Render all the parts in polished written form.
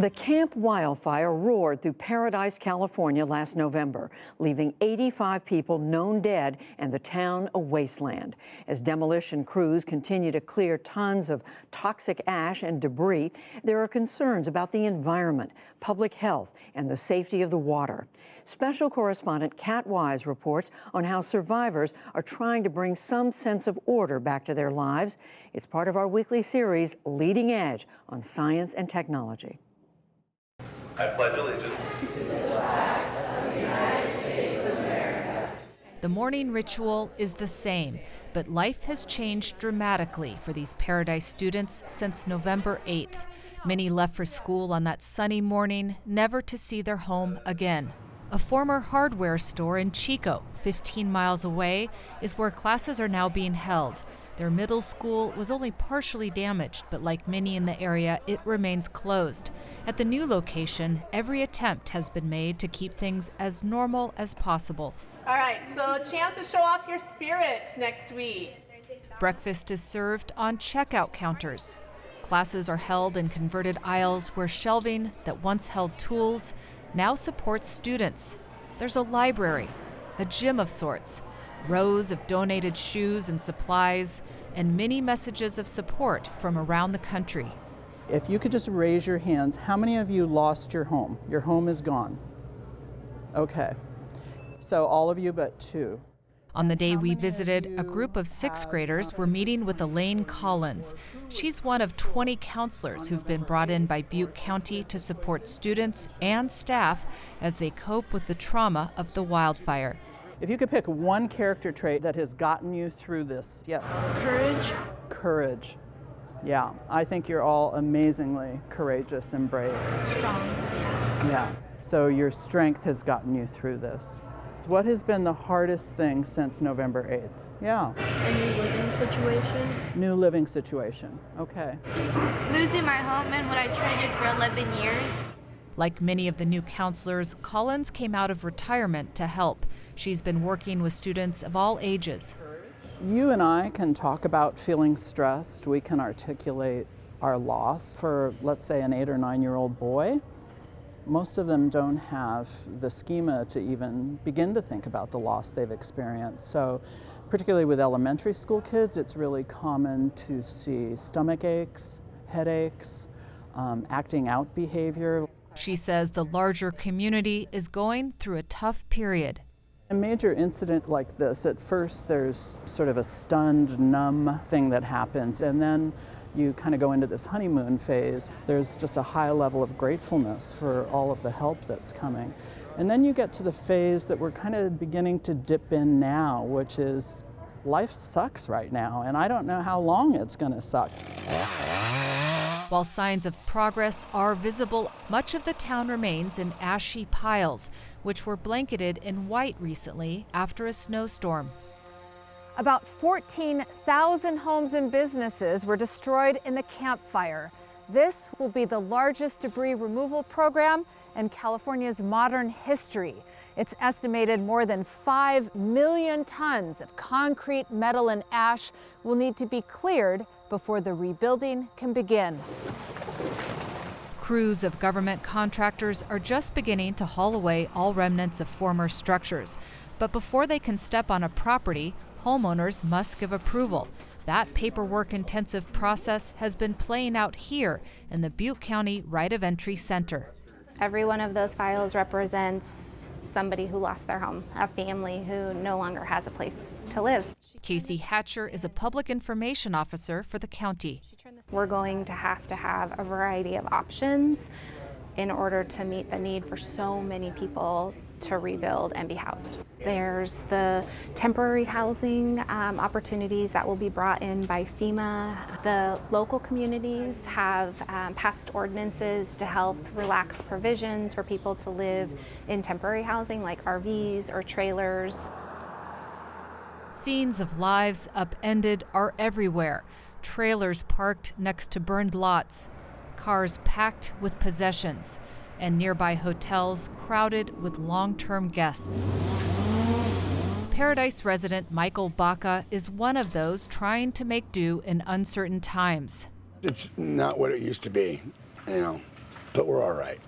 The Camp Wildfire roared through Paradise, California last November, leaving 85 people known dead and the town a wasteland. As demolition crews continue to clear tons of toxic ash and debris, there are concerns about the environment, public health, and the safety of the water. Special correspondent Kat Wise reports on how survivors are trying to bring some sense of order back to their lives. It's part of our weekly series, Leading Edge, on science and technology. I pledge allegiance to the flag of the United States of America. The morning ritual is the same, but life has changed dramatically for these Paradise students since November 8th. Many left for school on that sunny morning, never to see their home again. A former hardware store in Chico, 15 miles away, is where classes are now being held. Their middle school was only partially damaged, but like many in the area, it remains closed. At the new location, every attempt has been made to keep things as normal as possible. All right, so a chance to show off your spirit next week. Breakfast is served on checkout counters. Classes are held in converted aisles where shelving that once held tools now supports students. There's a library, a gym of sorts, rows of donated shoes and supplies, and many messages of support from around the country. If you could just raise your hands, how many of you lost your home? Your home is gone. Okay. So all of you but two. On the day we visited, a group of sixth graders were meeting with Elaine Collins. She's one of 20 counselors who've been brought in by Butte County to support students and staff as they cope with the trauma of the wildfire. If you could pick one character trait that has gotten you through this, yes. Courage. Courage. Yeah, I think you're all amazingly courageous and brave. Strong. Yeah, so your strength has gotten you through this. What has been the hardest thing since November 8th? Yeah. A new living situation. New living situation, okay. Losing my home and what I treasured for 11 years. Like many of the new counselors, Collins came out of retirement to help. She's been working with students of all ages. You and I can talk about feeling stressed. We can articulate our loss. For, let's say, an 8 or 9-year-old boy, most of them don't have the schema to even begin to think about the loss they've experienced. So, particularly with elementary school kids, it's really common to see stomach aches, headaches, acting out behavior. She says the larger community is going through a tough period. A major incident like this, at first there's sort of a stunned, numb thing that happens, and then you kind of go into this honeymoon phase. There's just a high level of gratefulness for all of the help that's coming. And then you get to the phase that we're kind of beginning to dip in now, which is life sucks right now, and I don't know how long it's going to suck. While signs of progress are visible, much of the town remains in ashy piles, which were blanketed in white recently after a snowstorm. About 14,000 homes and businesses were destroyed in the Camp Fire. This will be the largest debris removal program in California's modern history. It's estimated more than 5 million tons of concrete, metal, and ash will need to be cleared before the rebuilding can begin. Crews of government contractors are just beginning to haul away all remnants of former structures. But before they can step on a property, homeowners must give approval. That paperwork-intensive process has been playing out here in the Butte County Right of Entry Center. Every one of those files represents somebody who lost their home, a family who no longer has a place to live. Casey Hatcher is a public information officer for the county. We're going to have a variety of options in order to meet the need for so many people to rebuild and be housed. There's the temporary housing opportunities that will be brought in by FEMA. The local communities have passed ordinances to help relax provisions for people to live in temporary housing like RVs or trailers. Scenes of lives upended are everywhere. Trailers parked next to burned lots, cars packed with possessions, and nearby hotels crowded with long-term guests. Paradise resident Michael Baca is one of those trying to make do in uncertain times. It's not what it used to be, you know. but we're all right.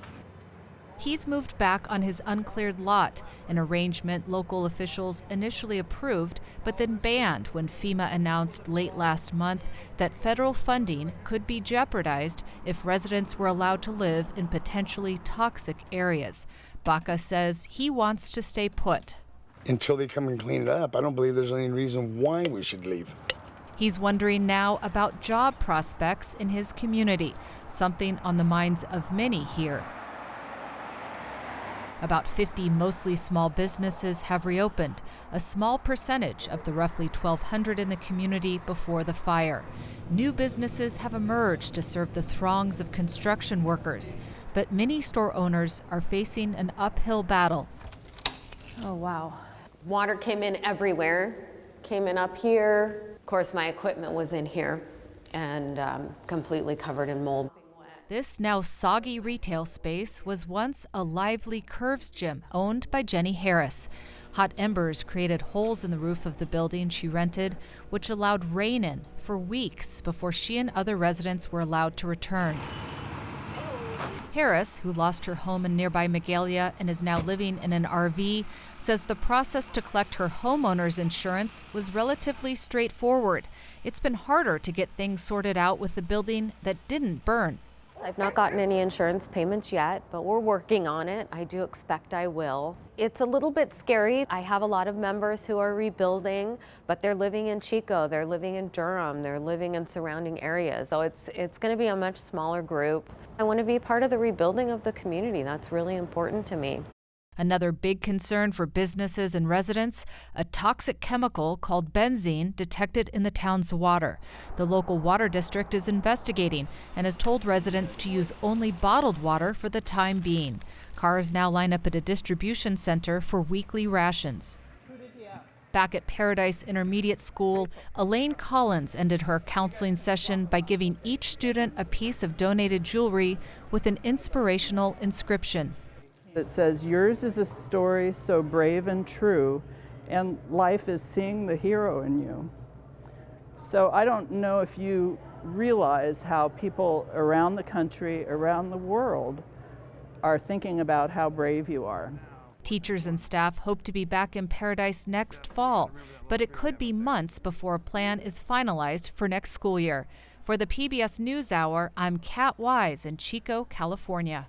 He's moved back on his uncleared lot, an arrangement local officials initially approved but then banned when FEMA announced late last month that federal funding could be jeopardized if residents were allowed to live in potentially toxic areas. Baca says he wants to stay put. Until they come and clean it up, I don't believe there's any reason why we should leave. He's wondering now about job prospects in his community, something on the minds of many here. About 50 mostly small businesses have reopened, a small percentage of the roughly 1,200 in the community before the fire. New businesses have emerged to serve the throngs of construction workers, but many store owners are facing an uphill battle. Oh, wow. Water came in everywhere, came in up here. Of course, my equipment was in here and completely covered in mold. This now soggy retail space was once a lively Curves gym owned by Jenny Harris. Hot embers created holes in the roof of the building she rented, which allowed rain in for weeks before she and other residents were allowed to return. Harris, who lost her home in nearby Magalia and is now living in an RV, says the process to collect her homeowner's insurance was relatively straightforward. It's been harder to get things sorted out with the building that didn't burn. I've not gotten any insurance payments yet, but we're working on it. I do expect I will. It's a little bit scary. I have a lot of members who are rebuilding, but they're living in Chico, they're living in Durham, they're living in surrounding areas. So it's going to be a much smaller group. I want to be part of the rebuilding of the community. That's really important to me. Another big concern for businesses and residents, a toxic chemical called benzene detected in the town's water. The local water district is investigating and has told residents to use only bottled water for the time being. Cars now line up at a distribution center for weekly rations. Back at Paradise Intermediate School, Elaine Collins ended her counseling session by giving each student a piece of donated jewelry with an inspirational inscription. It says, "Yours is a story so brave and true, and life is seeing the hero in you." So I don't know if you realize how people around the country, around the world, are thinking about how brave you are. Teachers and staff hope to be back in Paradise next fall, but it could be months before a plan is finalized for next school year. For the PBS NewsHour, I'm Kat Wise in Chico, California.